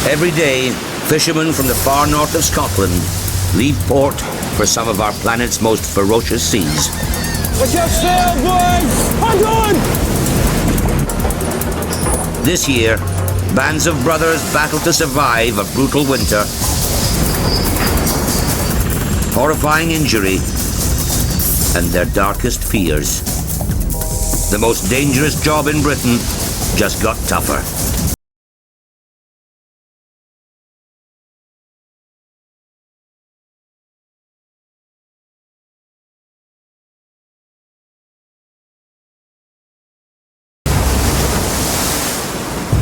Every day, fishermen from the far north of Scotland leave port for some of our planet's most ferocious seas. Watch your sail, boys! Hold on! This year, bands of brothers battle to survive a brutal winter, horrifying injury, and their darkest fears. The most dangerous job in Britain just got tougher.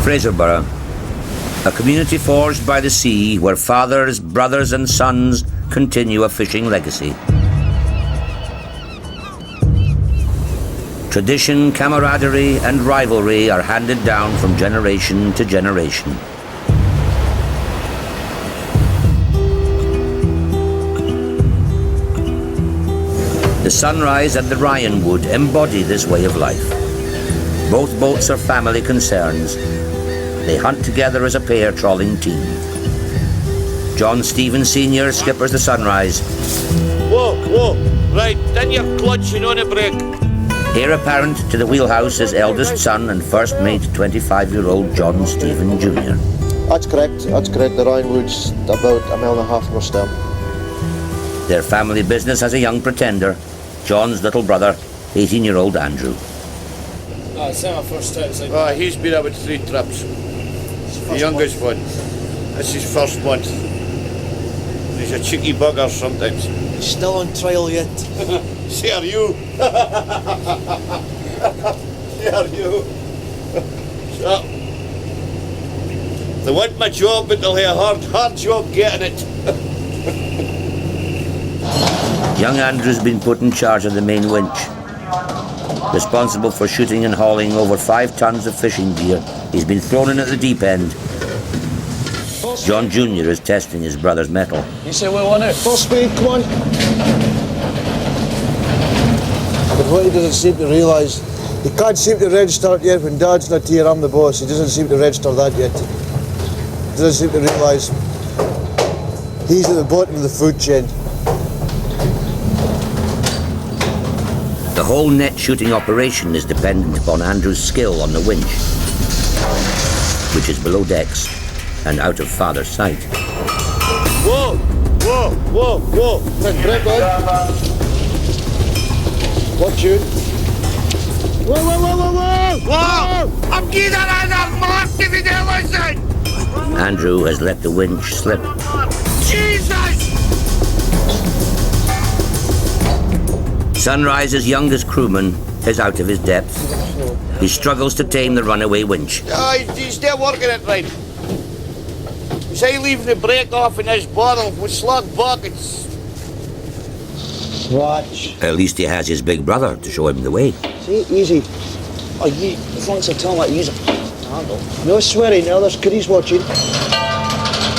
Fraserburgh, a community forged by the sea where fathers, brothers and sons continue a fishing legacy. Tradition, camaraderie and rivalry are handed down from generation to generation. The Sunrise and the Ryanwood embody this way of life. Both boats are family concerns. They hunt together as a pair trawling team. John Stephen Sr. skippers the Sunrise. Whoa, whoa, right, then you're clutching on a brake. Heir apparent to the wheelhouse is eldest son and first mate 25-year-old John Stephen Jr. That's correct. The Ryanwood's about 1.5 miles from our stern. Their family business has a young pretender, John's little brother, 18-year-old Andrew. Oh, it's not my first trip. Oh, he's been about 3 trips. The youngest one. That's his first one. He's a cheeky bugger sometimes. He's still on trial yet. See are you. See are you. So, they want my job, but they'll have a hard job getting it. Young Andrew's been put in charge of the main winch. Responsible for shooting and hauling over 5 tons of fishing gear, he's been thrown in at the deep end. John Jr. is testing his brother's mettle. You say we want it? Full speed, come on. But what he doesn't seem to realise, he can't seem to register it yet. When Dad's not here, I'm the boss. He doesn't seem to register that yet. He doesn't seem to realise he's at the bottom of the food chain. The whole net shooting operation is dependent upon Andrew's skill on the winch, which is below decks and out of father's sight. Whoa, whoa, whoa, whoa. Then break on. Watch you. Whoa, whoa, whoa, whoa, whoa! Whoa! I'm getting another mark if you don't listen! Andrew has let the winch slip. Jesus! Sunrise's youngest crewman is out of his depth. He struggles to tame the runaway winch. He's still working it right. Say leaving the brake off in this bottle with slug buckets. Watch. At least he has his big brother to show him the way. See, easy. Oh, as long as I tell him how to use it. No swearing now, there's kiddies watching.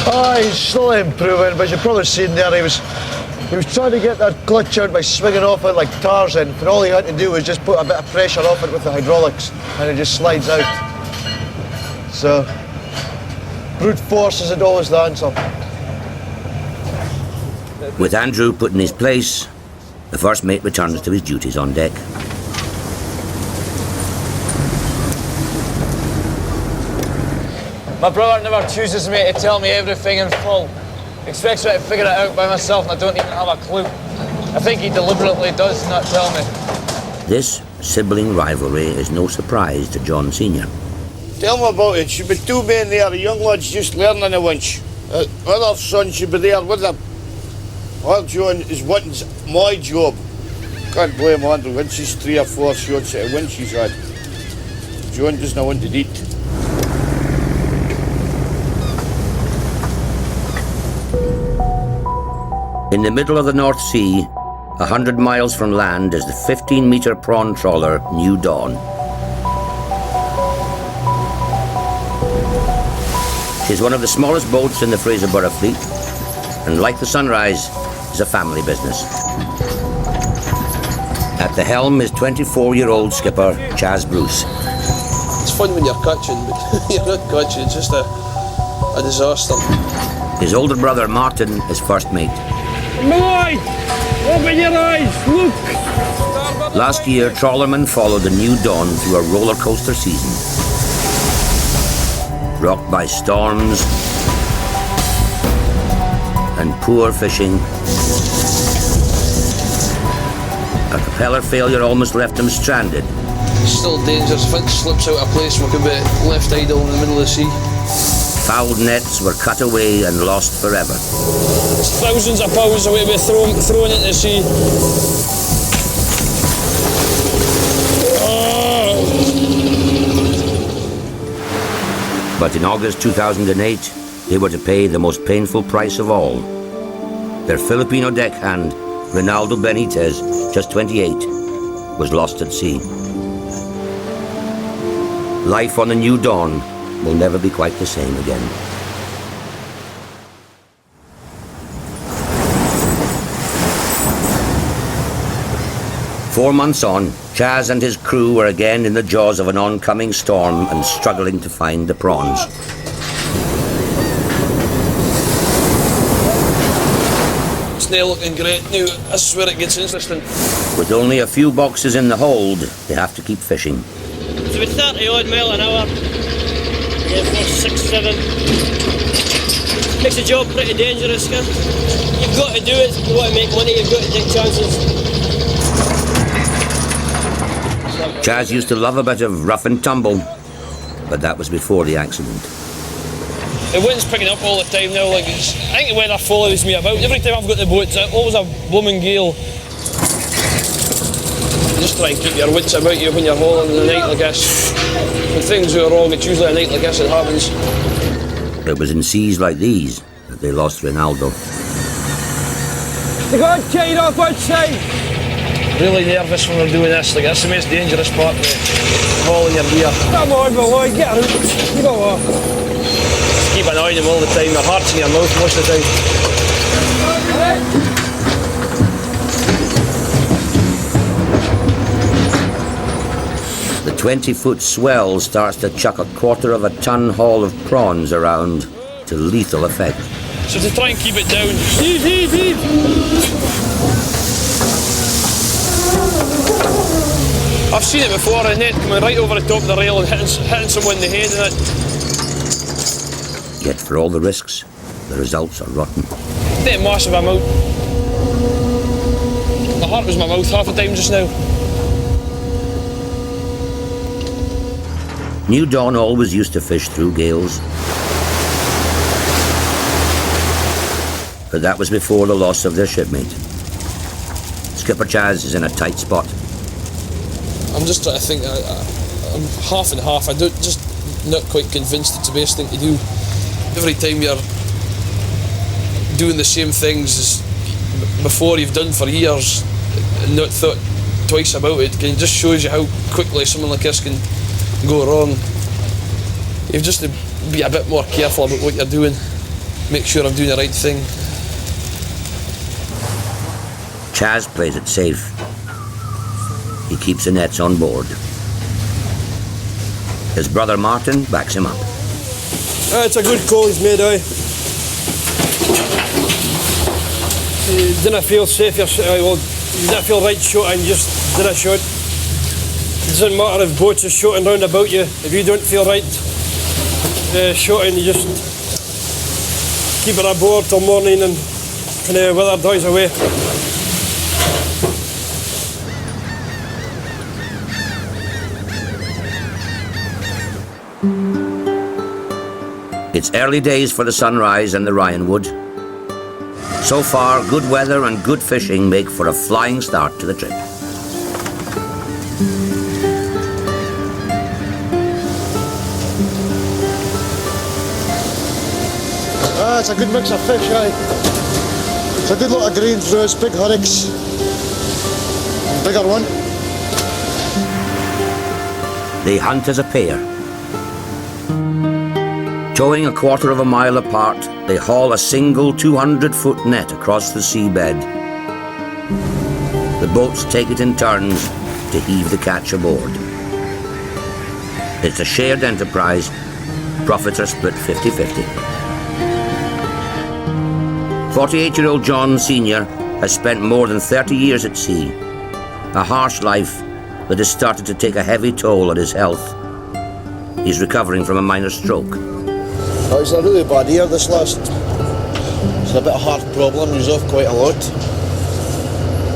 Oh, he's slowly improving, but you've probably seen there he was trying to get that clutch out by swinging off it like Tarzan, and all he had to do was just put a bit of pressure off it with the hydraulics, and it just slides out. So, brute force isn't always the answer. With Andrew put in his place, the first mate returns to his duties on deck. My brother never chooses me to tell me everything in full. Expects me to figure it out by myself and I don't even have a clue. I think he deliberately does not tell me. This sibling rivalry is no surprise to John Sr. Tell me about it. Should be 2 men there. The young lad's just learning the winch. Other son should be there with him. Well, John is wanting my job. Can't blame Andrew. Once he's 3 or 4 shots at a winch he's had. John doesn't want to eat. In the middle of the North Sea, 100 miles from land, is the 15-metre prawn trawler New Dawn. She's one of the smallest boats in the Fraserburgh fleet, and like the Sunrise, is a family business. At the helm is 24-year-old skipper Chaz Bruce. It's fun when you're catching, but you're not catching. It's just a disaster. His older brother Martin is first mate. Malloy! Open your eyes! Look! Last year, trawlermen followed the New Dawn through a roller coaster season. Rocked by storms and poor fishing, a propeller failure almost left them stranded. It's still dangerous. If it slips out of place, we could be left idle in the middle of the sea. Fouled nets were cut away and lost forever. Thousands of pounds away to be thrown into the sea. But in August 2008, they were to pay the most painful price of all. Their Filipino deckhand, Ronaldo Benitez, just 28, was lost at sea. Life on the New Dawn will never be quite the same again. Four months on, Chaz and his crew were again in the jaws of an oncoming storm and struggling to find the prawns. It's now looking great now. This is where it gets interesting. With only a few boxes in the hold, they have to keep fishing. It's about 30 odd mile an hour. Yeah, 4, 6, 7. Makes the job pretty dangerous, Ken. You've got to do it if you want to make money, you've got to take chances. Chaz used to love a bit of rough and tumble, but that was before the accident. The wind's picking up all the time now. I think the weather follows me about. Every time I've got the boat, it's always a blooming gale. Just try and keep your wits about you when you're hauling in a night like this. When things go wrong, it's usually a night like this that happens. It was in seas like these that they lost Ronaldo. They got tied off outside. Really nervous when we're doing this. Like, that's the most dangerous part, hauling your gear. Come on, boy, get out. You go off. Just keep an eye on them all the time. Their heart's in your mouth most of the time. The 20-foot swell starts to chuck a quarter of a ton haul of prawns around to lethal effect. So to try and keep it down. Heave. I've seen it before, a net coming right over the top of the rail and hitting someone in the head and it. Yet for all the risks, the results are rotten. That massive amount. My heart was in my mouth half the time just now. New Dawn always used to fish through gales. But that was before the loss of their shipmate. Skipper Chaz is in a tight spot. I'm just trying to think. I'm half and half. I'm just not quite convinced it's the best thing to do. Every time you're doing the same things as before you've done for years and not thought twice about it, it just shows you how quickly something like this can go wrong. You've just to be a bit more careful about what you're doing. Make sure I'm doing the right thing. Chaz plays it safe. He keeps the nets on board. His brother Martin backs him up. It's a good call he's made, aye. You didn't feel safe, you didn't feel right shooting, just did a shot. It doesn't matter if boats are shooting round about you, if you don't feel right shooting, you just keep it aboard till morning and weather dies away. It's early days for the Sunrise and the Ryanwood. So far, good weather and good fishing make for a flying start to the trip. It's a good mix of fish, aye. It's a good lot of green through us, big hurricks. Bigger one. They hunt as a pair. Towing a quarter of a mile apart, they haul a single 200-foot net across the seabed. The boats take it in turns to heave the catch aboard. It's a shared enterprise. Profits are split 50-50. 48-year-old John Sr. has spent more than 30 years at sea, a harsh life that has started to take a heavy toll on his health. He's recovering from a minor stroke. Oh, it's a really bad year, this last. It's a bit of heart problem, he's off quite a lot.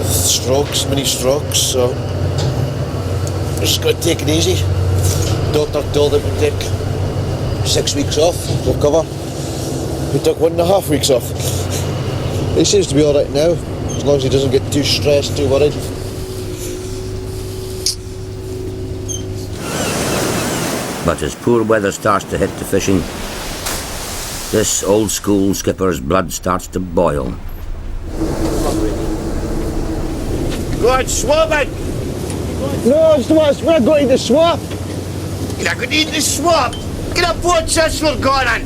Strokes, many strokes, so just got to take it easy. Doctor told him to take 6 weeks off, recover. He took 1.5 weeks off. He seems to be alright now, as long as he doesn't get too stressed, too worried. But as poor weather starts to hit the fishing, this old school skipper's blood starts to boil. Go on, swap it! No, we're going to the swap. You're not going to eat the swap! Get a boat since we're going on!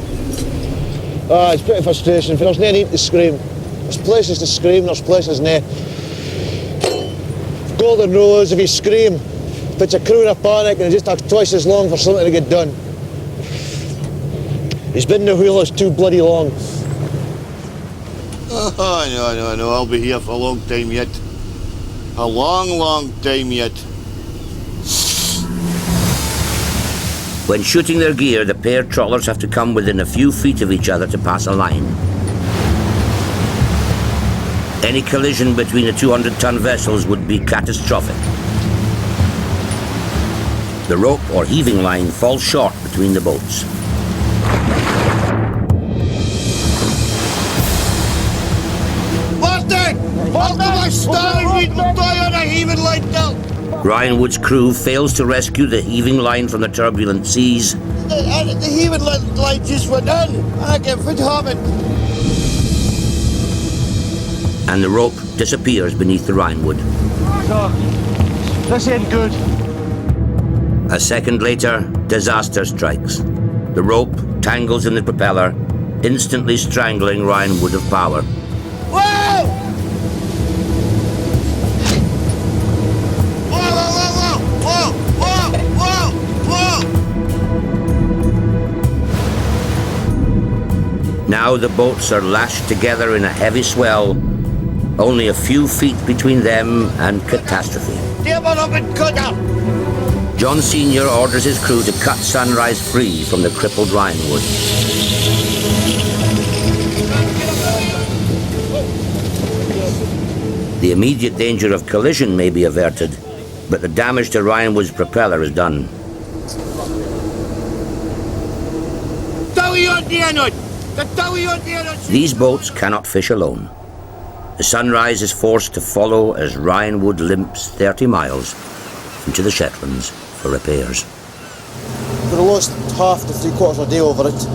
Ah, it's pretty frustration. There's no need to scream. There's places to scream, there's places no. Golden rule is if you scream, puts a crew in a panic and it just takes twice as long for something to get done. He's been in the wheel, it's too bloody long. Oh, no, I'll be here for a long time yet. A long time yet. When shooting their gear, the pair trawlers have to come within a few feet of each other to pass a line. Any collision between the 200-ton vessels would be catastrophic. The rope or heaving line falls short between the boats. Ryan Wood's crew fails to rescue the heaving line from the turbulent seas. The heaving line just went in. I can't fit happened. And the rope disappears beneath the Rhinewood. So, this ain't good. A second later, disaster strikes. The rope tangles in the propeller, instantly strangling Rhinewood of power. Whoa! Now the boats are lashed together in a heavy swell, only a few feet between them and catastrophe. John Sr. orders his crew to cut Sunrise free from the crippled Rhinewood. The immediate danger of collision may be averted, but the damage to Rhinewood's propeller is done. These boats cannot fish alone. The Sunrise is forced to follow as Rhinewood limps 30 miles into the Shetlands for repairs. We lost half to 3/4 of a day over it.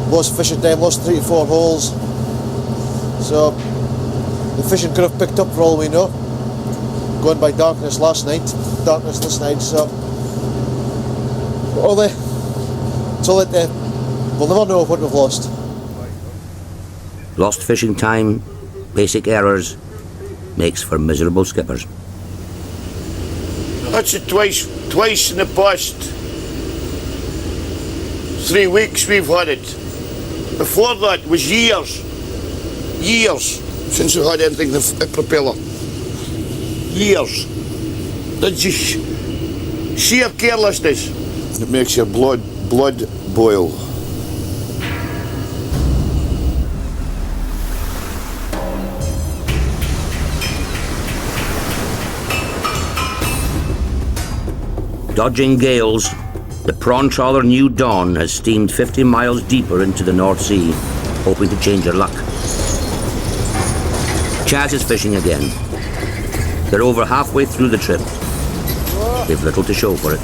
Lost fishing time, lost 3 to 4 holes. So the fishing could have picked up for all we know. Going by darkness last night, darkness this night, so we'll never know what we've lost. Lost fishing time, basic errors, makes for miserable skippers. That's it twice in the past 3 weeks we've had it. Before that was years since we had anything to propeller. Years. That's just sheer carelessness. It makes your blood boil. Dodging gales, the prawn trawler New Dawn has steamed 50 miles deeper into the North Sea, hoping to change her luck. Chaz is fishing again. They're over halfway through the trip. They've little to show for it.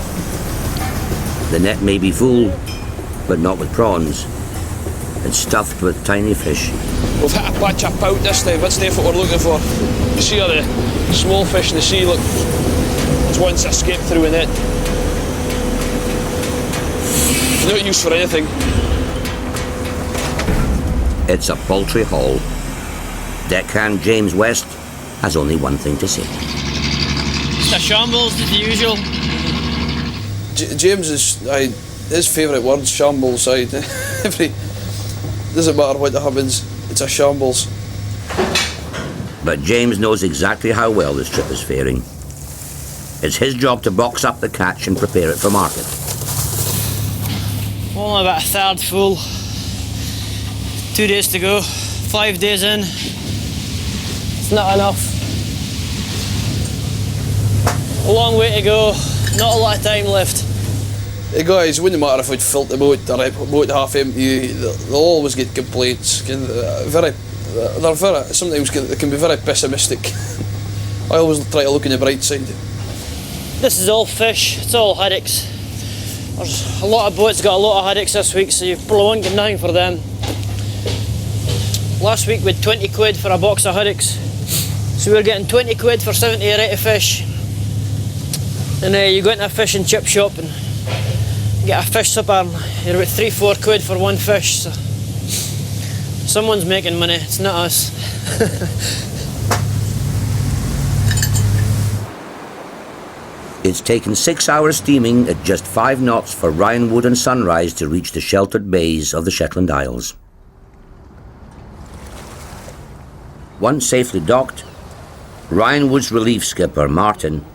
The net may be full, but not with prawns. It's stuffed with tiny fish. We've hit a patch of pout this time, that's what we're looking for. You see all the small fish in the sea, look. There's ones that escaped through a net. Not used for anything. It's a paltry haul. Deckhand James West has only one thing to say. Just a shambles, as usual. James is his favourite word, shambles. Doesn't matter what happens. It's a shambles. But James knows exactly how well this trip is faring. It's his job to box up the catch and prepare it for market. Only about a third full. 2 days to go. 5 days in. It's not enough. A long way to go. Not a lot of time left. The guys, it wouldn't matter if we'd filled the boat or the boat half empty, they'll always get complaints. Sometimes they can be very pessimistic. I always try to look on the bright side. This is all fish, it's all haddocks. There's a lot of boats got a lot of haddocks this week, so you probably won't get nothing for them. Last week we had 20 quid for a box of haddocks. So we were getting 20 quid for 70 or 80 fish. And you go into a fish and chip shop and get a fish supper and you're about 3-4 quid for one fish. So someone's making money, it's not us. It's taken 6 hours steaming at just 5 knots for Ryan Wood and Sunrise to reach the sheltered bays of the Shetland Isles. Once safely docked, Ryan Wood's relief skipper, Martin,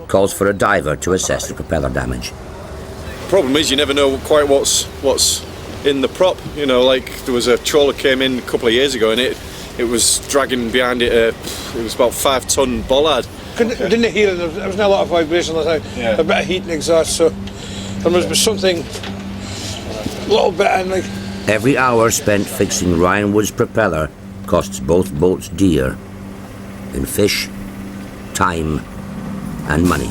calls for a diver to assess the propeller damage. Problem is, you never know quite what's in the prop. You know, like there was a trawler came in a couple of years ago and it was dragging behind it it was about 5-ton bollard. Didn't hear it, there was not a lot of vibration last night. Yeah. A bit of heat and exhaust, so there must be something a little bit in, like. Every hour spent fixing Ryan Wood's propeller costs both boats dear in fish, time and money.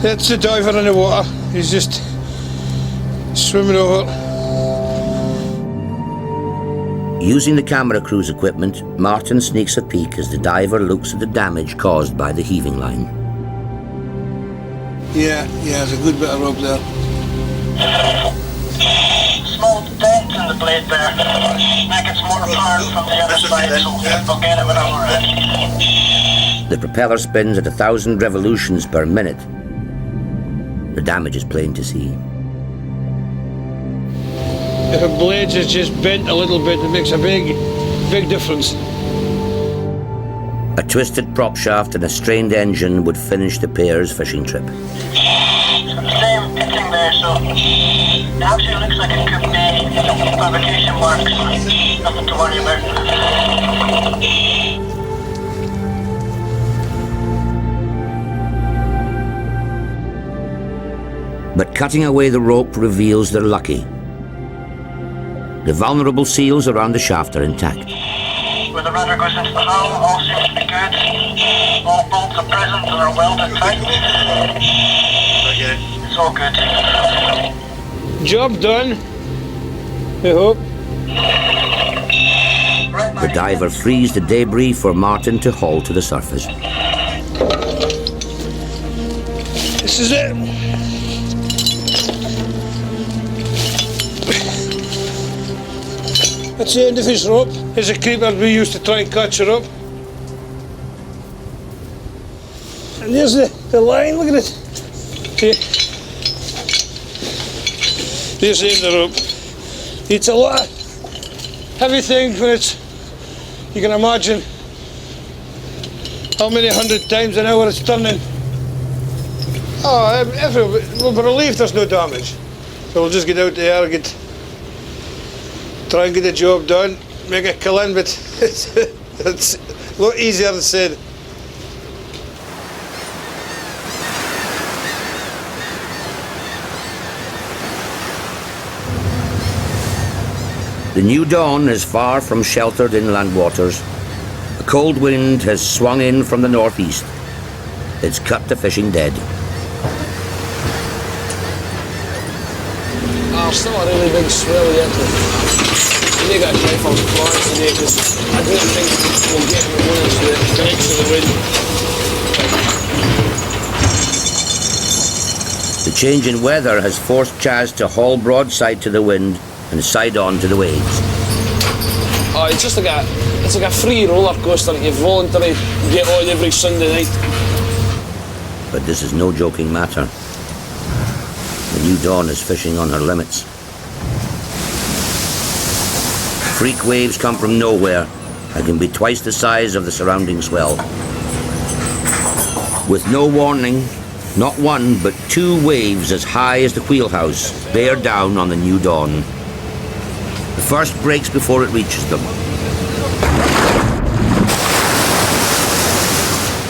It's the diver in the water, he's just swimming over. Using the camera crew's equipment, Martin sneaks a peek as the diver looks at the damage caused by the heaving line. Yeah, there's a good bit of rope there. Small dent in the blade there. Make it more apparent from the other side, so we'll get it whenever we're ready. The propeller spins at 1,000 revolutions per minute. The damage is plain to see. If a blade is just bent a little bit, it makes a big difference. A twisted prop shaft and a strained engine would finish the pair's fishing trip. Same pitching there, so it actually looks like it could be evacuation marks. Nothing to worry about. But cutting away the rope reveals they're lucky. The vulnerable seals around the shaft are intact. Where the rudder goes into the hull, all seems to be good. All bolts are present and are welded tight. It's all good. Job done, I hope. The diver frees the debris for Martin to haul to the surface. This is it. That's the end of his rope. Here's a creeper we used to try and catch her up. And there's the line, look at it. Okay. There's the end of the rope. It's a lot of heavy thing when it's, you can imagine how many 100 times an hour it's turning. Oh, we're relieved there's no damage. So we'll just get out there and try and get the job done, make it kill in, but it's a lot easier than said. The new dawn is far from sheltered inland waters. A cold wind has swung in from the northeast. It's cut the fishing dead. Still a really big swell yet. You need to get a try for Florence today because I don't think we'll get the one into the direction of the wind. The change in weather has forced Chaz to haul broadside to the wind and side on to the waves. Oh, it's just like a free roller coaster that you voluntarily get on every Sunday night. But this is no joking matter. The new dawn is fishing on her limits. Freak waves come from nowhere and can be twice the size of the surrounding swell. With no warning, not one but two waves as high as the wheelhouse bear down on the new dawn. The first breaks before it reaches them.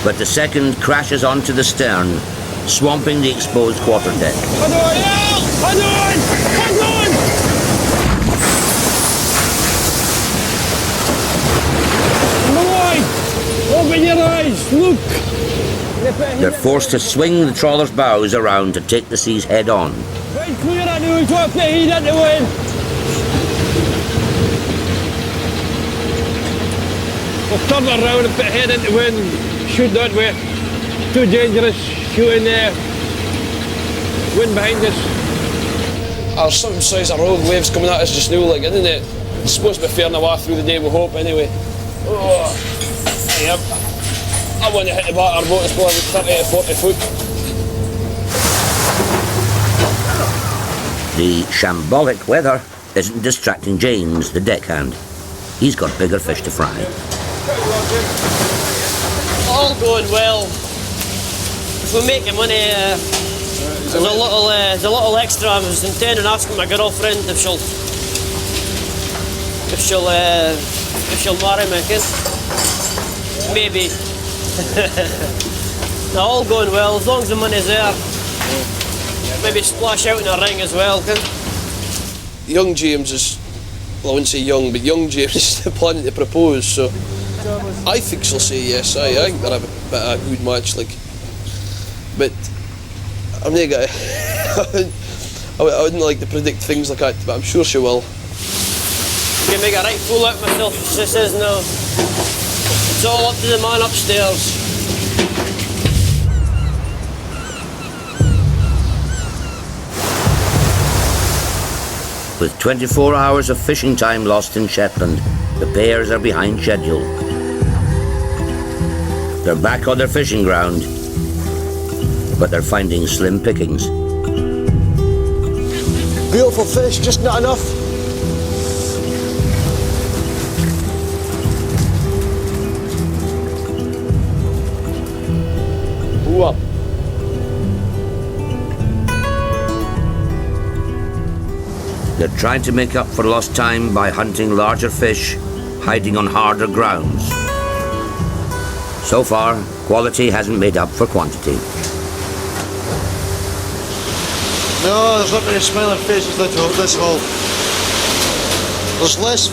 But the second crashes onto the stern, swamping the exposed quarterdeck. Open your eyes, look! They're forced to swing the trawler's bows around to take the seas head on. Right clear at the wind, drop the heat at the wind! We'll turn around and put head into the wind, shoot that way. Too dangerous, shooting there. Wind behind us. There's some size of rogue waves coming at us just now, like, isn't it? It's supposed to be fair and away through the day, we hope, anyway. Oh. Yep. I want to hit the back of our boat, it's probably 30 to 40 foot. The shambolic weather isn't distracting James, the deckhand. He's got bigger fish to fry. All going well. If we're making money, there's a little extra. I was intending asking my girlfriend if she'll marry me, kid. Maybe. No, all going well, as long as the money's there. Maybe splash out in a ring as well, kid. Young James is, well, I wouldn't say young, but young James is planning to propose, so I think she'll say yes. I think they'll have a bit of a good match, like. But I'm not gonna. I wouldn't like to predict things like that, but I'm sure she will. You can make a right fool out of myself if she says no. It's all up to the man upstairs. With 24 hours of fishing time lost in Shetland, the pairs are behind schedule. They're back on their fishing ground, but they're finding slim pickings. Beautiful fish, just not enough. Whoa. They're trying to make up for lost time by hunting larger fish, hiding on harder grounds. So far, quality hasn't made up for quantity. No, there's not many smiling faces this hole. There's less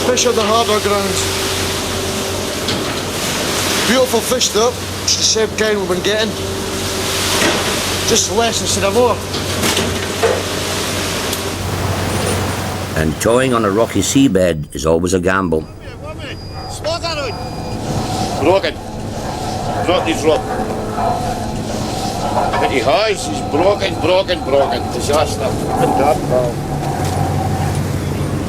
fish on the harder ground. Beautiful fish though, it's the same kind we've been getting. Just less instead of more. And towing on a rocky seabed is always a gamble. Broken. Drop his rope. But he has, he's broken. Disaster.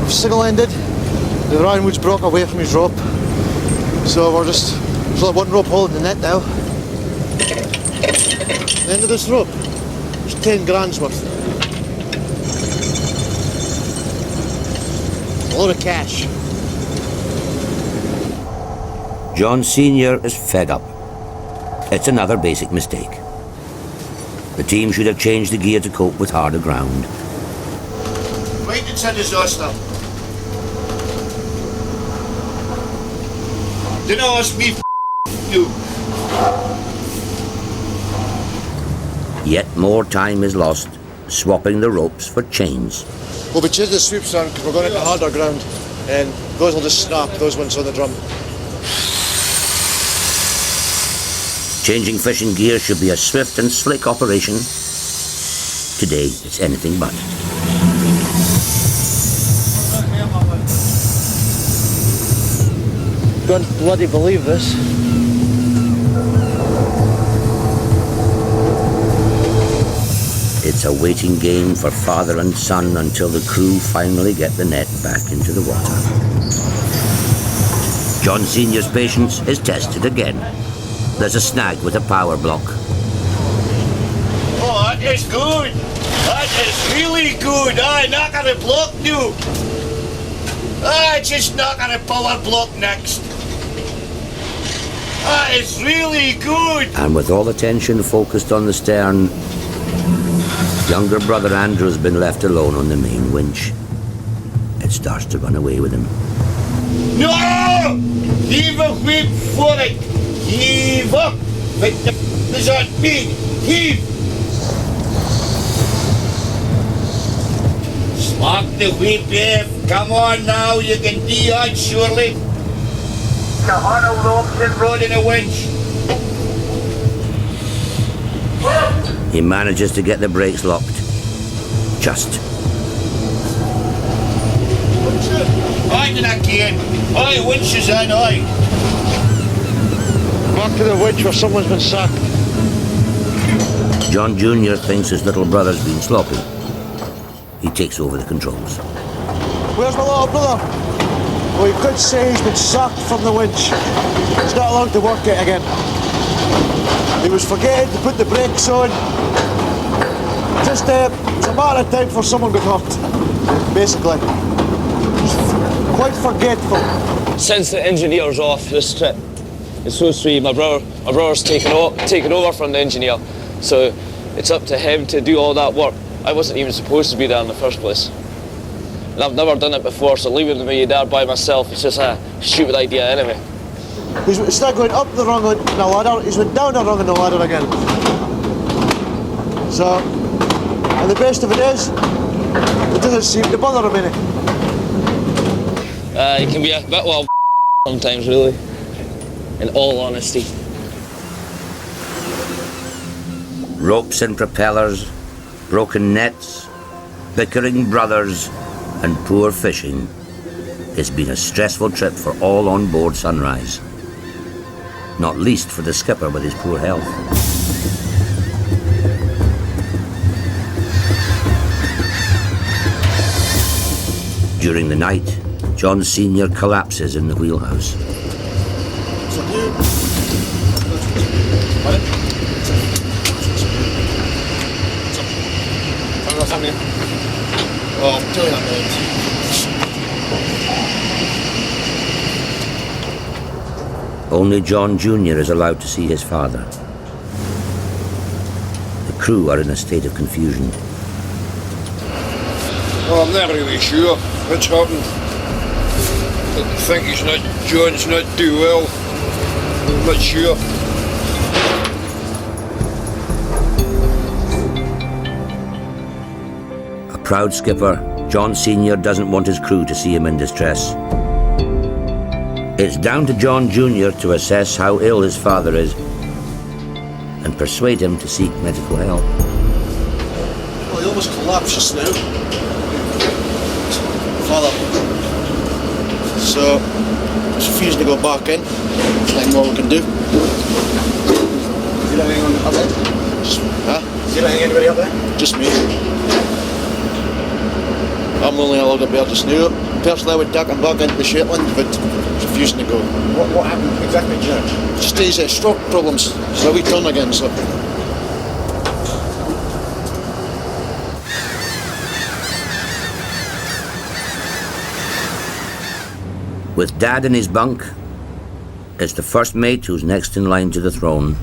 We've single-ended. The Ryanwood's broke away from his rope. So there's only one rope holding the net now. The end of this rope, it's 10 grand's worth. A load of cash. John Sr. is fed up. It's another basic mistake. The team should have changed the gear to cope with harder ground. Right, it's a disaster. Didn't ask me you. Yet more time is lost, swapping the ropes for chains. We'll be changing the sweeps around because we're going into harder ground, and those will just snap, those ones on the drum. Changing fishing gear should be a swift and slick operation. Today, it's anything but. Don't bloody believe this. It's a waiting game for father and son until the crew finally get the net back into the water. John Sr.'s patience is tested again. There's a snag with a power block. Oh, that is good. That is really good. Aye, knock on the block now. Aye, just knock on the power block next. That is really good. And with all attention focused on the stern, younger brother Andrew's been left alone on the main winch. It starts to run away with him. No! Heave a whip for it. Heave up. But the is on me. Heave. Slap the whip, F. Come on now, you can do that surely. Come on, old ropes and rod in a winch. He manages to get the brakes locked. Just. Aye, then again. Aye, winch is on, aye. Back to the winch where someone's been sacked. John Jr. thinks his little brother's been sloppy. He takes over the controls. Where's my little brother? Well, you could say he's been sacked from the winch. He's not allowed to work it again. He was forgetting to put the brakes on. Just, it was a matter of time for someone got hurt, basically. Quite forgetful. Since the engineer's off this trip, it's so sweet. My brother's taken over from the engineer, so it's up to him to do all that work. I wasn't even supposed to be there in the first place. And I've never done it before, so leaving me there by myself is just a stupid idea anyway. He's not going up the rung on the ladder, he's went down the rung on the ladder again. So, and the best of it is, it doesn't seem to bother him any. It can be a bit well sometimes, really, in all honesty. Ropes and propellers, broken nets, bickering brothers, and poor fishing. It's been a stressful trip for all on board Sunrise. Not least for the skipper with his poor health. During the night, John Sr. collapses in the wheelhouse. Only John Jr. is allowed to see his father. The crew are in a state of confusion. Oh, I'm not really sure what's happened. I think John's not do well. I'm not sure. A proud skipper, John Sr. doesn't want his crew to see him in distress. It's down to John Jr. to assess how ill his father is and persuade him to seek medical help. Well, he almost collapsed just now. Father. So, just refusing to go back in. There's what we can do. Is there anyone up there? Huh? Is there anybody up there? Just me. I'm only allowed to be able to snow. Personally, I would duck and back into the Shetland, but refusing to go. What happened exactly, John? Just these stroke problems. So we turn again, so. With Dad in his bunk, it's the first mate who's next in line to the throne.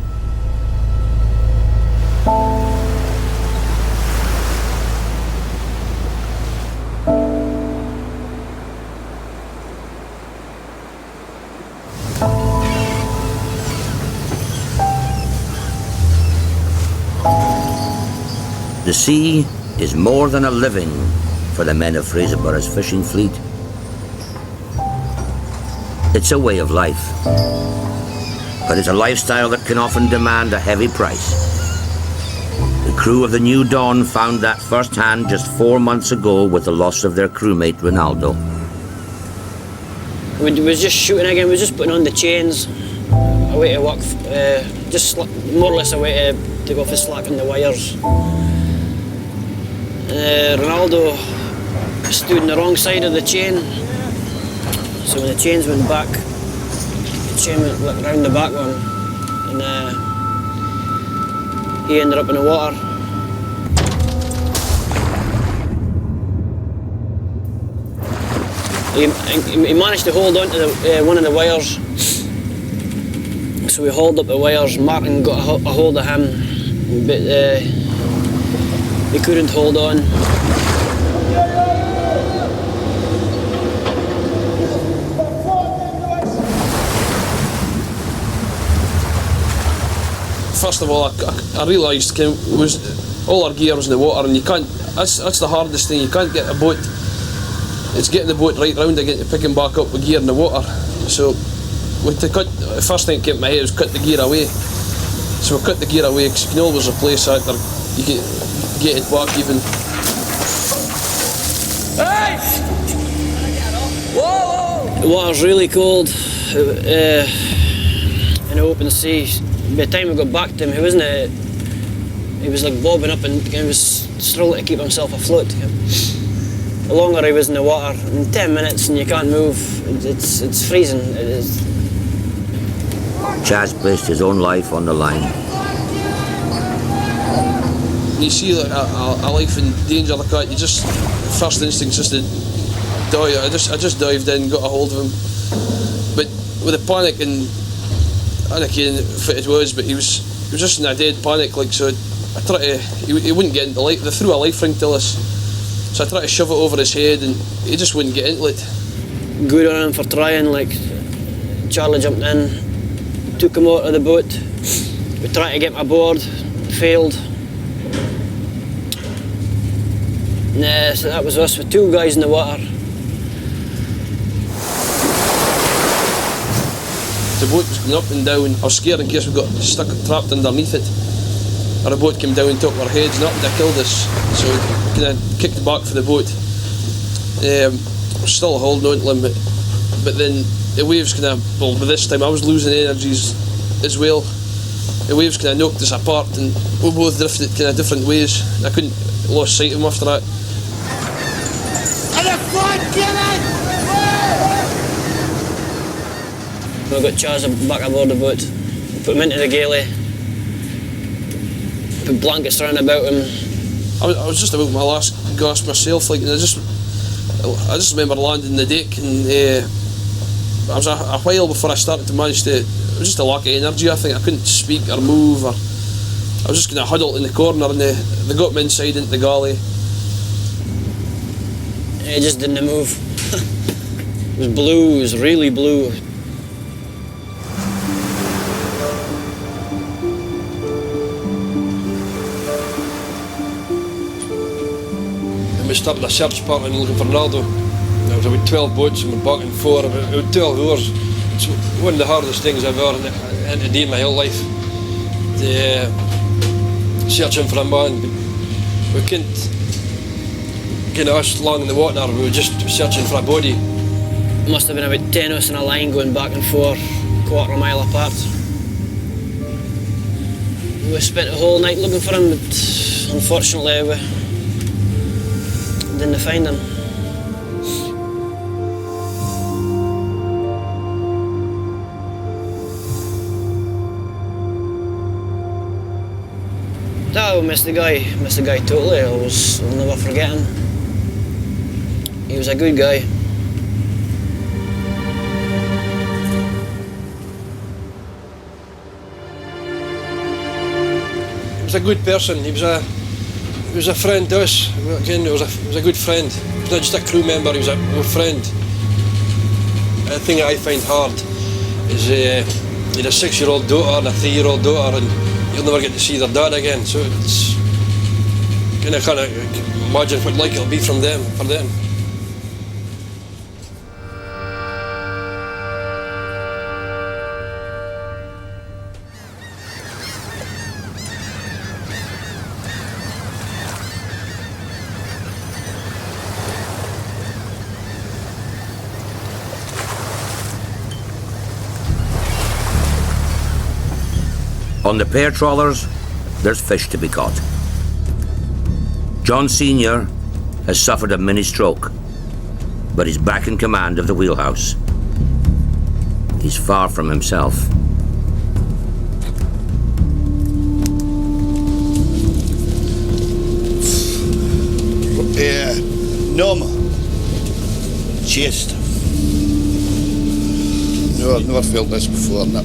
The sea is more than a living for the men of Fraserburgh's fishing fleet. It's a way of life, but it's a lifestyle that can often demand a heavy price. The crew of the New Dawn found that firsthand just 4 months ago with the loss of their crewmate Ronaldo. We was just shooting again, we was just putting on the chains, a way to work, just more or less a way to go for slapping the wires. Ronaldo stood on the wrong side of the chain, so when the chains went back, the chain went round the back one, and he ended up in the water. He managed to hold on to one of the wires, so we hauled up the wires. Martin got a hold of him, but he couldn't hold on. First of all, I realised all our gear was in the water, and you can't. That's the hardest thing. You can't get a boat. It's getting the boat right round again to pick him back up with gear in the water. So the first thing that came to my head was cut the gear away. So we cut the gear away because you can always replace that, or you can get it back even. Hey! Whoa! The water's really cold in the open sea. By the time we got back to him, he was like bobbing up, and he was struggling to keep himself afloat. The longer he was in the water, in 10 minutes and you can't move, it's freezing. It is. Chaz placed his own life on the line. When you see like a life in danger like that, you just, first instinct just to dive. I just dived in, got a hold of him. But with the panic, and I don't know if it was, but he was just in a dead panic. Like, so I tried to, he wouldn't get into the light. They threw a life ring to us, so I tried to shove it over his head, and he just wouldn't get into it. Good on him for trying. Like, Charlie jumped in, took him out of the boat. We tried to get him aboard, failed. Nah, so that was us with 2 guys in the water. The boat was going up and down. I was scared in case we got trapped underneath it, or a boat came down and took our heads, and that would have killed us. So we kind of kicked back for the boat. Still holding on to him, but then the waves kind of, well, by this time I was losing energies as well. The waves kind of knocked us apart, and we both drifted kind of different ways. I lost sight of him after that. We got Chaz back aboard the boat, put him into the galley, put blankets around about him. I was just about my last gasp myself, like, and I just remember landing the deck, and it was a while before I started to manage to. It was just a lack of energy. I think I couldn't speak or move, or I was just kind of huddled in the corner, and they got me inside into the galley. It just didn't move. It was blue. It was really blue. We started a search party looking for Ronaldo. There was about 12 boats, and we're back in 4, about 12 hours. It's one of the hardest things I've ever had to do in my whole life. Searching for a man. We couldn't get us long in the water, we were just searching for a body. It must have been about 10 of us in a line going back and forth, quarter of a mile apart. We spent the whole night looking for him, but unfortunately we didn't find him. I missed the guy totally. I'll never forget him. He was a good guy. He was a good person. He was a friend to us. Again, he was a good friend. He was not just a crew member, he was a friend. The thing I find hard is he had a 6-year-old daughter and a 3-year-old daughter, and you'll never get to see their dad again. So it's kind of imagine what like it'll be for them. On the pair trawlers, there's fish to be caught. John Sr. has suffered a mini stroke, but he's back in command of the wheelhouse. He's far from himself. Numb, chest No, I've never felt this before, no.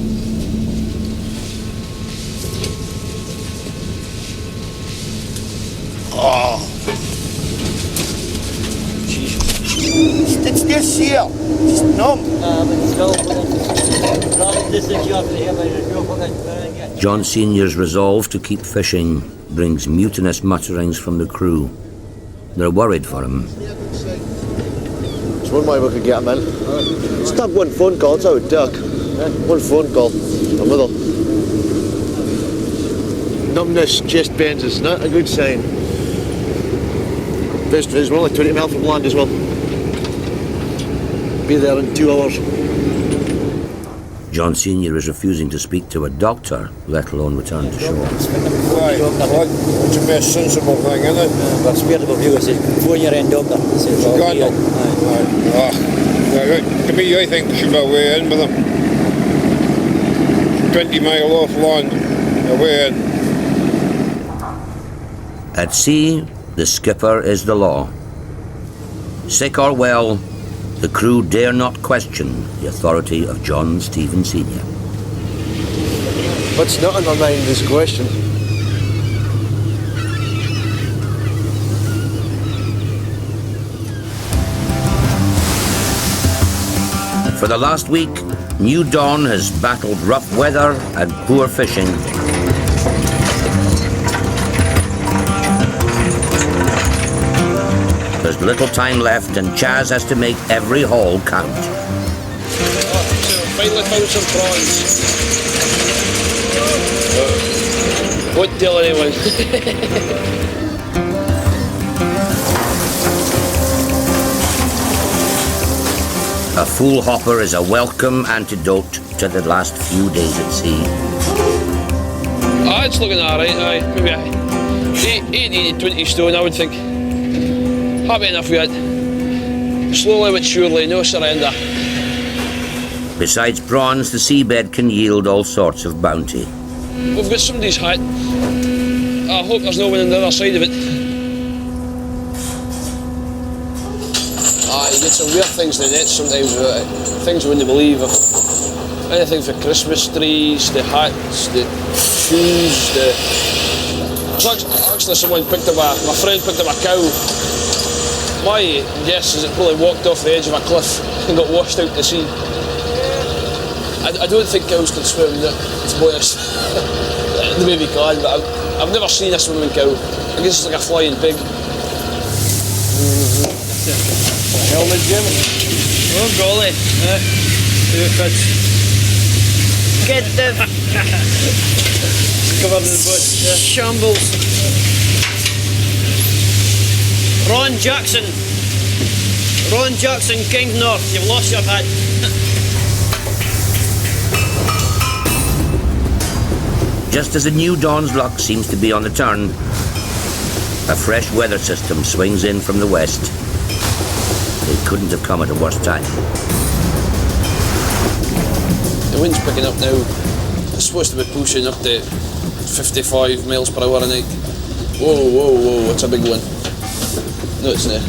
Oh. Jesus. It's this here. It's numb. John Sr.'s resolve to keep fishing brings mutinous mutterings from the crew. They're worried for him. There's one way we could get him in. Just have one phone call, it's out Dirk. One phone call. Another. Numbness, chest pains, it's not a good sign. Best is we're only 20 miles from land as well. Be there in 2 hours. John Sr. is refusing to speak to a doctor, let alone return to shore. Why? It's the best sensible thing, isn't it? What's weird about you is phone your end doctor. God, no. To me, I think we should go away in with them. 20 mile off land, away in. At sea, the skipper is the law. Sick or well, the crew dare not question the authority of John Stephen Sr. What's not on my mind is a question. For the last week, New Dawn has battled rough weather and poor fishing. There's little time left and Chaz has to make every haul count. Finally found some prawns. Won't tell anyone. A full hopper is a welcome antidote to the last few days at sea. It's looking alright, aye. Maybe 18 to 20 stone, I would think. Happy enough with it. Slowly but surely, no surrender. Besides prawns, the seabed can yield all sorts of bounty. We've got somebody's hat. I hope there's no one on the other side of it. You get some weird things in the net sometimes, things you wouldn't believe. Anything for Christmas trees, the hats, the shoes, Actually someone picked up my friend picked up a cow. My guess is it probably walked off the edge of a cliff and got washed out to sea. I don't think cows can swim, it's boyish. They maybe can, but I've never seen a swimming cow. I guess it's like a flying pig. Helmet, Jim. Oh, golly. Get the... Covered in the butt. Shambles. Ron Jackson, King North, you've lost your hat. Just as the New Dawn's luck seems to be on the turn, a fresh weather system swings in from the west. It couldn't have come at a worse time. The wind's picking up now. It's supposed to be pushing up to 55 miles per hour a night. Whoa, it's a big one. No, it's not.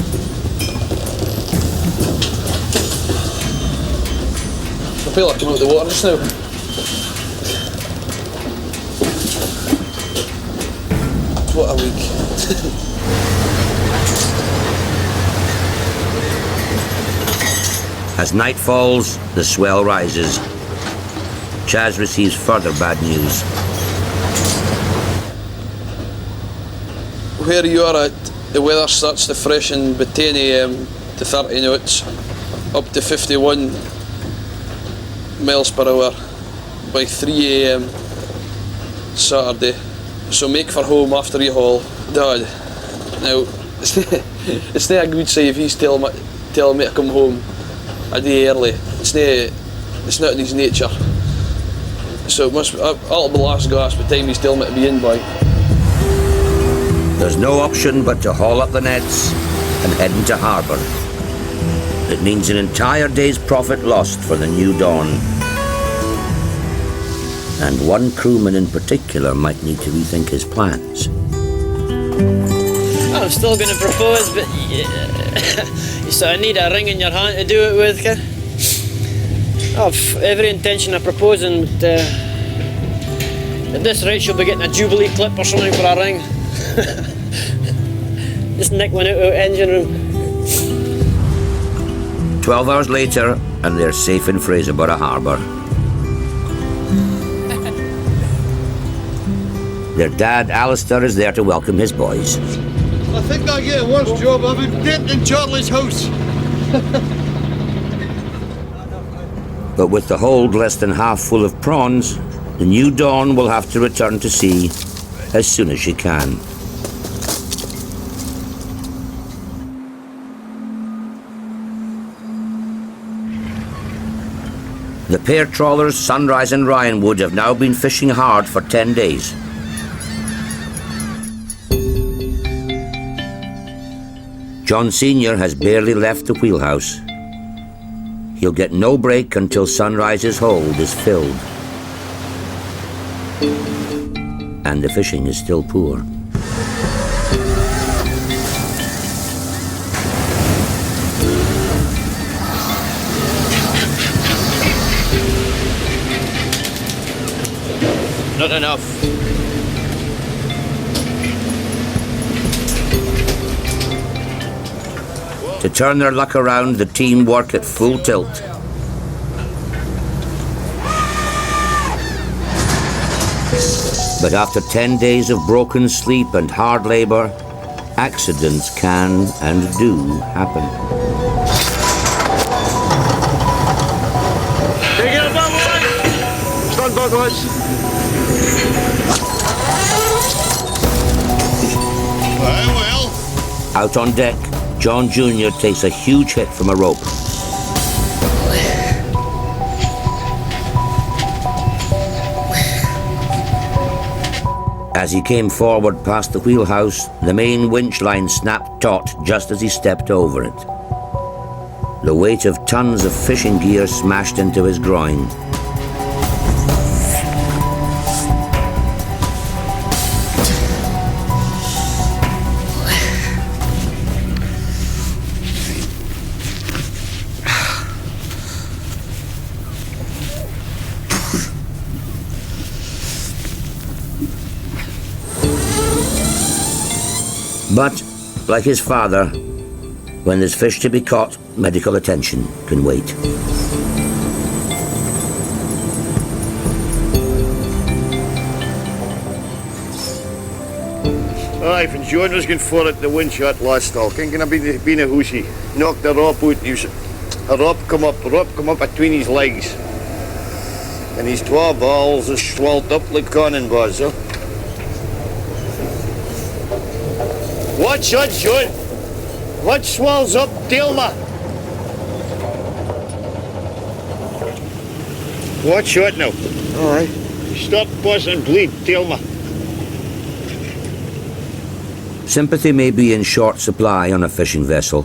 The propeller came out of the water just now. What a week. As night falls, the swell rises. Chaz receives further bad news. Where you are at, the weather starts to freshen by 10 AM to 30 knots, up to 51 miles per hour by 3 AM Saturday. So make for home after you haul. Dad, now, it's not a good sign if he's telling me to come home a day early. It's not in his nature. So I'll be last gas by the time he's telling me to be in by. There's no option but to haul up the nets and head into harbour. It means an entire day's profit lost for the New Dawn. And one crewman in particular might need to rethink his plans. I'm still going to propose, but you sort of need a ring in your hand to do it with. I've every intention of proposing, but at this rate she'll be getting a Jubilee clip or something for a ring. Just nick one out of the engine room. 12 hours later, and they're safe in Fraserburgh Harbour. Their dad, Alistair, is there to welcome his boys. I think I get a worse job. I've been painting Charlie's house. But with the hold less than half full of prawns, the new Dawn will have to return to sea as soon as she can. The pair trawlers, Sunrise and Ryanwood, have now been fishing hard for 10 days. John Sr. has barely left the wheelhouse. He'll get no break until Sunrise's hold is filled. And the fishing is still poor. Not enough. To turn their luck around, the team work at full tilt. But after 10 days of broken sleep and hard labour, accidents can and do happen. Can you get a boat, lads? Stand back, lads. Well. Out on deck, John Jr. takes a huge hit from a rope. As he came forward past the wheelhouse, the main winch line snapped taut just as he stepped over it. The weight of tons of fishing gear smashed into his groin. But, like his father, when there's fish to be caught, medical attention can wait. Aye, when John was going for it, the wind shot last all. King gonna be a hoosey. Knocked the rope out. A rope come up between his legs. And his 12 balls are swelled up like cannon balls, huh? What shot, John? What swells up, tell me? What shot now? Aye. Stop busting bleed, tell me. Sympathy may be in short supply on a fishing vessel.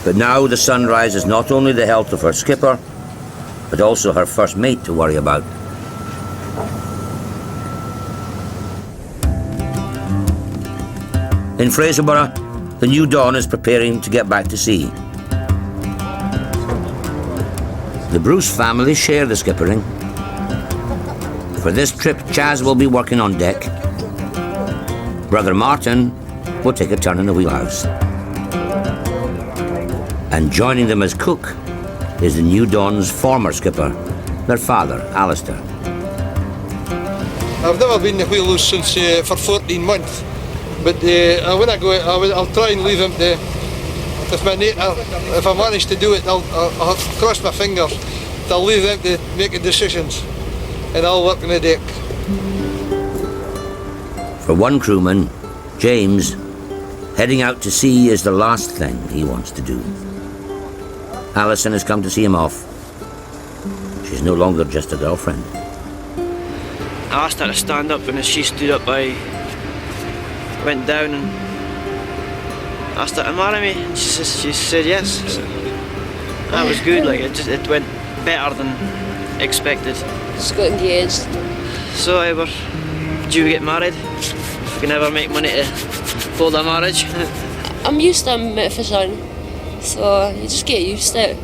But now the Sunrise is not only the health of her skipper, but also her first mate to worry about. In Fraserburgh, the new Dawn is preparing to get back to sea. The Bruce family share the skippering. For this trip, Chaz will be working on deck. Brother Martin will take a turn in the wheelhouse. And joining them as cook is the new Dawn's former skipper, their father, Alistair. I've never been in the wheelhouse since for 14 months. But when I go, I'll try and leave him to. If I manage to do it, I'll cross my fingers. I'll leave them to make the decisions, and I'll work on the deck. For one crewman, James, heading out to sea is the last thing he wants to do. Alison has come to see him off. She's no longer just a girlfriend. I asked her to stand up, and as she stood up, I went down and asked her to marry me, and she said yes. So that was good. Like it went better than expected. Just got engaged. So we're due to get married. If we can ever make money to hold a marriage. I'm used to fishing, so you just get used to it.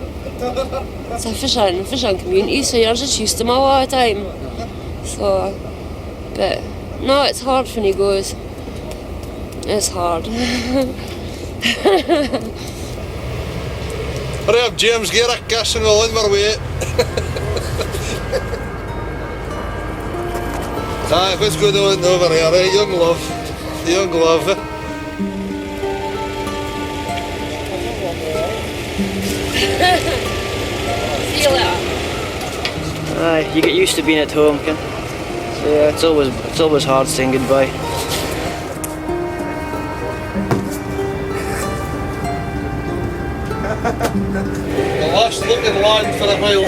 It's a fishing community, so you're just used to them all the time. So, but no, it's hard when he goes. It's hard. Hurry up, James, get a kiss and we'll in our way. Aye, what's going on over here, eh? Young love. Young love. See you later. Aye, you get used to being at home, Ken. So yeah, it's always hard saying goodbye. The last looking land for a while.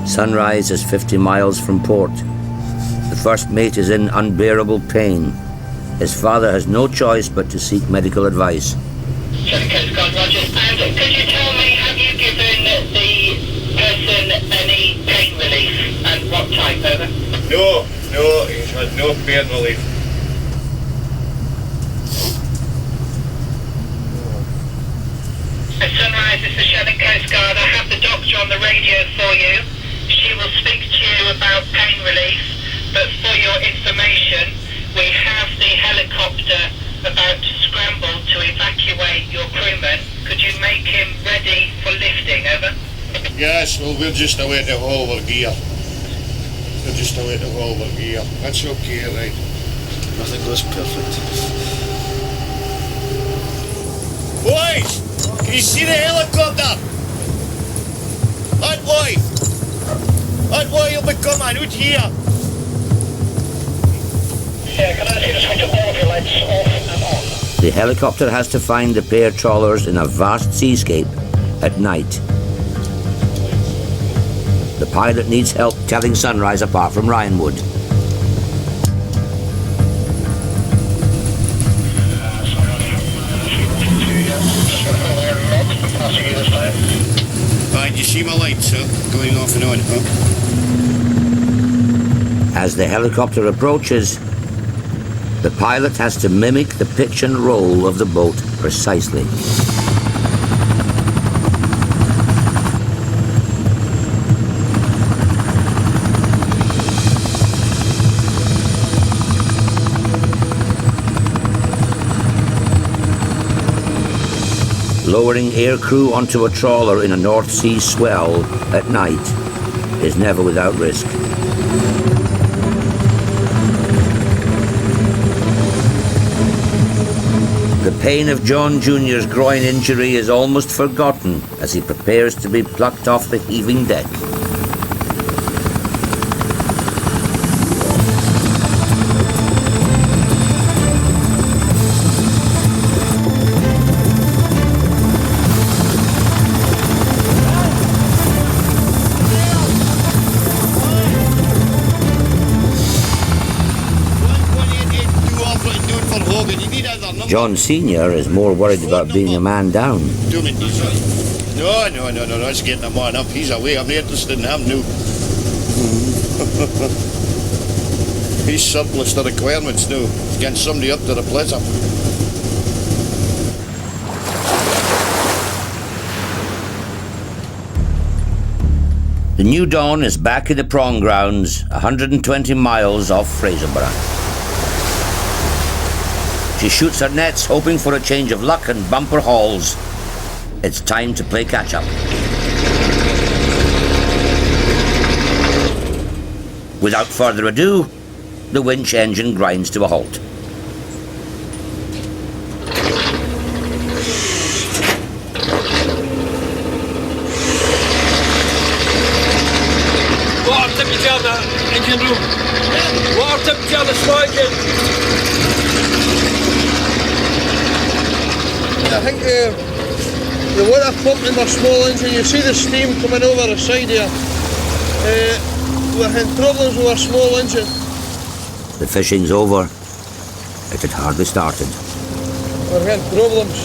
Sunrise is 50 miles from port. The first mate is in unbearable pain. His father has no choice but to seek medical advice. Coast Guard, Roger. And could you tell me, have you given the person any pain relief and what type, over? No, he's had no pain relief. Sunrise, it's the Shetland Coast Guard. I have the doctor on the radio for you. She will speak to you about pain relief, but for your information, we have the helicopter about to scramble to evacuate your crewman. Could you make him ready for lifting, over? Yes, well, we're just away to haul our gear. We're just away to haul our gear. That's okay, right? Nothing goes perfect. Boys! Can you see the helicopter? That boy! That boy will be coming out here! Yeah, can I ask you to switch all of your lights off and on? The helicopter has to find the pair trawlers in a vast seascape at night. The pilot needs help telling Sunrise apart from Ryanwood. Right, you see my lights, huh? Going off and on, huh? As the helicopter approaches, the pilot has to mimic the pitch and roll of the boat precisely. Lowering aircrew onto a trawler in a North Sea swell at night is never without risk. The pain of John Jr.'s groin injury is almost forgotten as he prepares to be plucked off the heaving deck. John Sr. is more worried about being a man down. No, it's getting him on up. He's away. I'm not interested in him now. He's surplus to requirements now. Getting somebody up to replace him. The New Dawn is back in the prawn grounds, 120 miles off Fraserburgh. She shoots her nets, hoping for a change of luck and bumper hauls. It's time to play catch-up. Without further ado, the winch engine grinds to a halt. Water temperature in the engine room. Water temperature in the small engine. I think the water pump in the small engine, you see the steam coming over the side here. We're having problems with our small engine. The fishing's over. It had hardly started. We're having problems.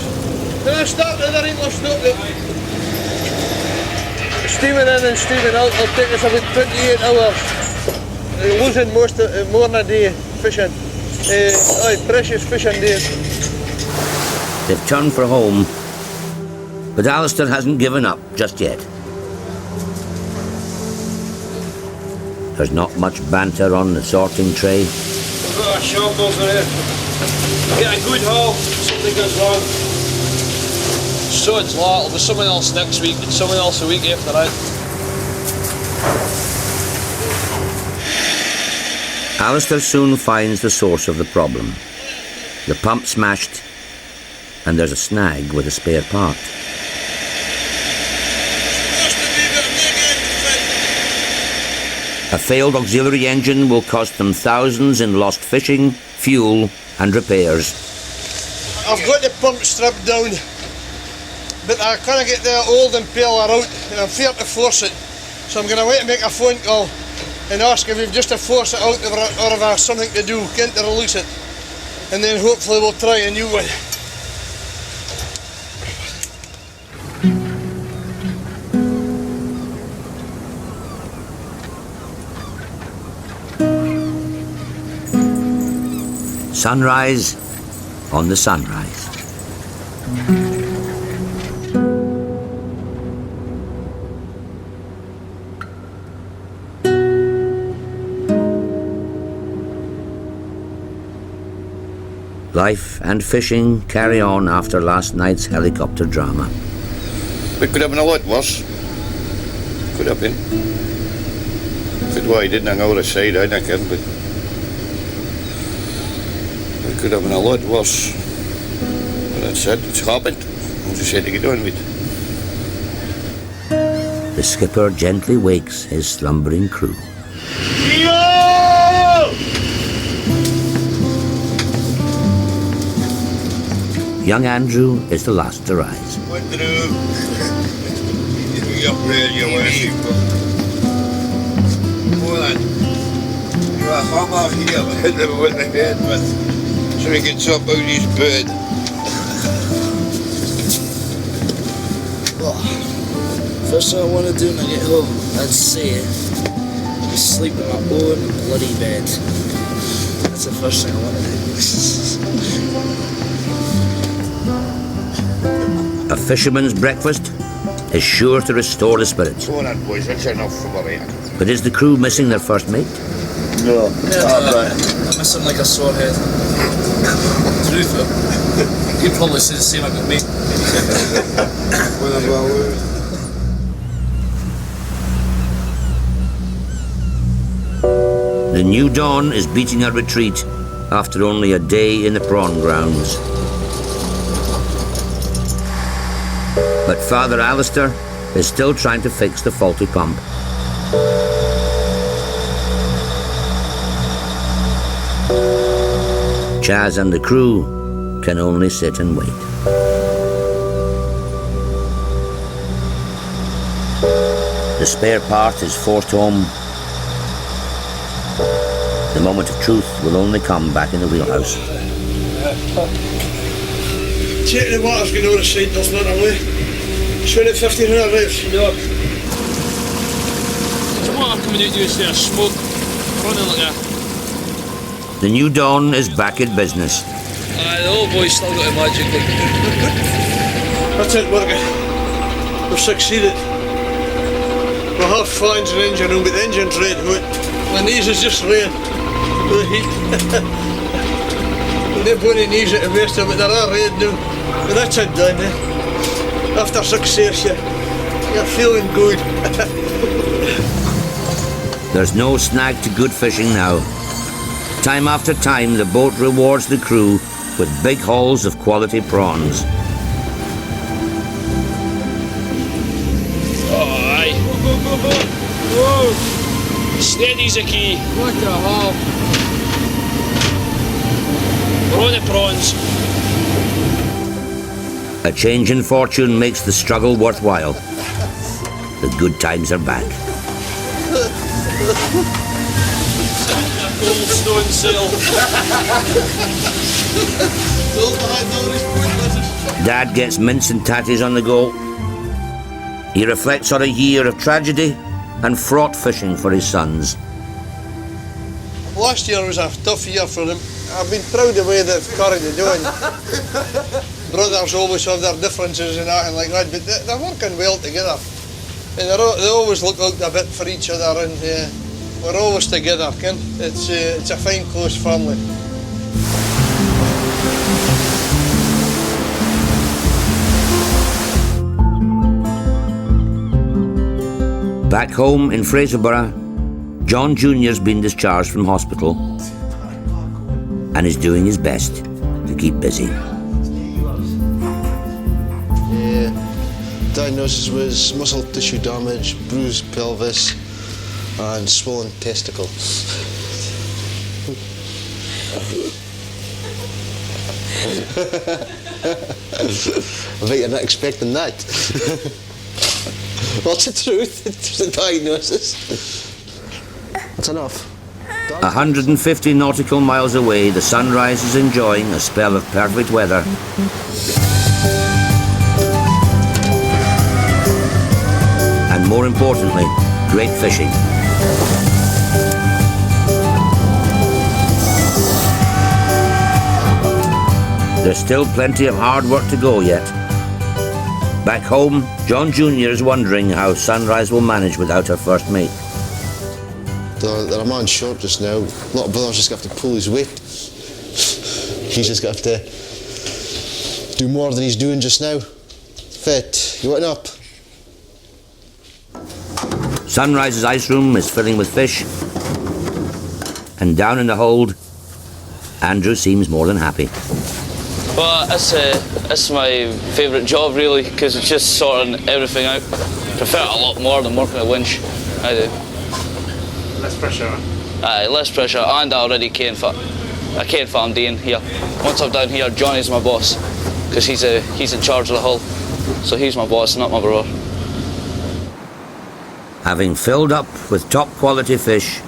Can I start the other end? Let's stop it. Steaming in and steaming out will take us about 28 hours. Losing more than a day fishing. Precious fishing days. They've turned for home, but Alistair hasn't given up just yet. There's not much banter on the sorting tray. Oh, shambles there. Get a good haul, something goes wrong. So it's like, there'll be someone else next week and someone else a week after that. Alistair soon finds the source of the problem. The pump smashed, and there's a snag with a spare part. A failed auxiliary engine will cost them thousands in lost fishing, fuel and repairs. I've got the pump stripped down, but I can't get the old impeller out and I'm feared to force it. So I'm going to wait and make a phone call and ask if we've just to force it out or if I have something to do, can't to release it. And then hopefully we'll try a new one. Sunrise on the sunrise. Life and fishing carry on after last night's helicopter drama. It could have been a lot worse. Could have been. If it were I didn't hang out aside, I don't care, but it could have been a lot worse. But that's it, it's happened. We'll just had to get on with it. The skipper gently wakes his slumbering crew. Young Andrew is the last to rise. What to do? You're up there, you want to see. More than you're a hammer here, hit him with the head with, so he gets up out of his bed. First thing I want to do when I get home, I'd say, is sleep in my own bloody bed. That's the first thing I want to do. A fisherman's breakfast is sure to restore the spirits. Go on, boys, that's enough for me. But is the crew missing their first mate? No. I miss him like a sore head. Truth, though. He'd probably say the same about me. The new dawn is beating a retreat after only a day in the prawn grounds. But Father Alistair is still trying to fix the faulty pump. Chaz and the crew can only sit and wait. The spare part is forced home. The moment of truth will only come back in the wheelhouse. Check the water's going over the side, there's not a way. Swing at 1500 reps. There's water coming out of there, smoke running like that. The new dawn is back in business. The old boy's still got a magic. That's it, working. We've succeeded. My half fines an engine room, but the engine's red hot. My knees is just laying. The heat. They're burning knees at the best of it, they're all red now. But that's it done, eh? After success, you're feeling good. There's no snag to good fishing now. Time after time, the boat rewards the crew with big hauls of quality prawns. Oh, aye. Whoa. Steady's the key. What the hell? We're on the prawns. A change in fortune makes the struggle worthwhile. The good times are back. Gold stone sail. Dad gets mince and tatties on the go. He reflects on a year of tragedy and fraught fishing for his sons. Last year was a tough year for them. I've been proud of the way they've carried it doing. Brothers always have their differences and that and like that, but they're working well together. And they always look out a bit for each other, and we're always together, Ken. It's a fine, close family. Back home in Fraserburgh, John Jr.'s been discharged from hospital and is doing his best to keep busy. Diagnosis was muscle tissue damage, bruised pelvis, and swollen testicle. I bet you're not expecting that. What's the truth? It's the diagnosis. That's enough. 150 nautical miles away, the Sunrise is enjoying a spell of perfect weather. And more importantly, great fishing. There's still plenty of hard work to go yet. Back home, John Jr. is wondering how Sunrise will manage without her first mate. They're a man short just now. Little brother's just got to pull his weight. He's just got to do more than he's doing just now. Fit, you wetting up? Sunrise's ice room is filling with fish. And down in the hold, Andrew seems more than happy. Well, it's my favourite job really, because it's just sorting everything out. I prefer it a lot more than working a winch. I do. Less pressure, huh? Aye, less pressure, and I already ken what I'm doing here. Once I'm down here, Johnny's my boss, because he's in charge of the hull. So he's my boss, not my brother. Having filled up with top quality fish,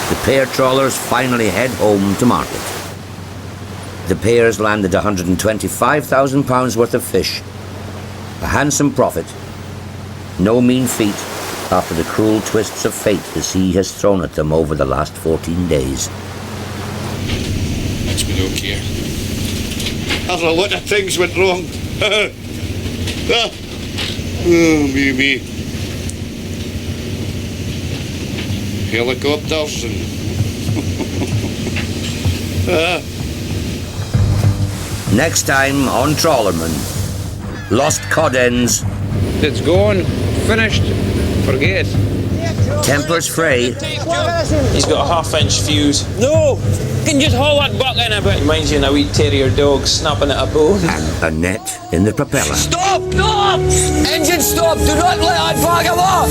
the pair trawlers finally head home to market. The pairs landed £125,000 worth of fish, a handsome profit, no mean feat after the cruel twists of fate the sea has thrown at them over the last 14 days. It's been okay. After a lot of things went wrong. Oh, me. Helicopters and... Next time on Trawlermen, lost cod ends. It's gone, finished, forget. Tempers fray. He's got a half-inch fuse. No! You can just haul that buck in a bit. Reminds you of a wee terrier dog snapping at a bone. And a net in the propeller. Stop! Stop! Engine stop! Do not let that bag him off!